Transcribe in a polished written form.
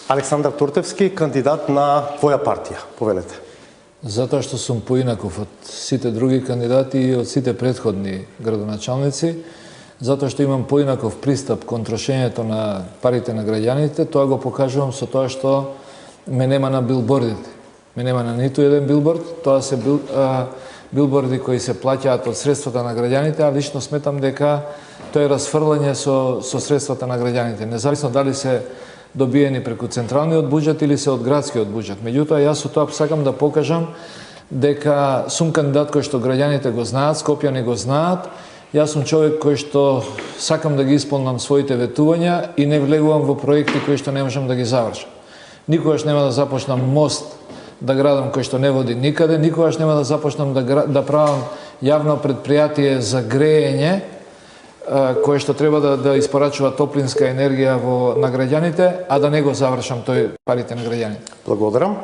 Александар Туртевски, кандидат на твоја партија. Повелете. Затоа што сум поинаков од сите други кандидати и од сите претходни градоначалници, затоа што имам поинаков пристап кон трошењето на парите на граѓаните, тоа го покажувам со тоа што ме нема на билбордите. Ме нема на ниту еден билборд, тоа се билборди кои се плаќаат од средствата на граѓаните, а лично сметам дека тоа е расфрлање со средствата на граѓаните, независно дали се добиени преку централниот буџет или се од градскиот буџет. Меѓутоа, јас со тоа сакам да покажам дека сум кандидат кој што граѓаните го знаат, Скопјани го знаат. Јас сум човек кој што сакам да ги исполнам своите ветувања и не влегувам во проекти кои што не можам да ги завршам. Никогаш нема да започнам мост да градам кој што не води никаде, никогаш нема да започнам да правам јавно предпријатие за греење кое што треба да испорачува топлинска енергија на граѓаните, а да не го завршам тој парите на граѓаните. Благодарам.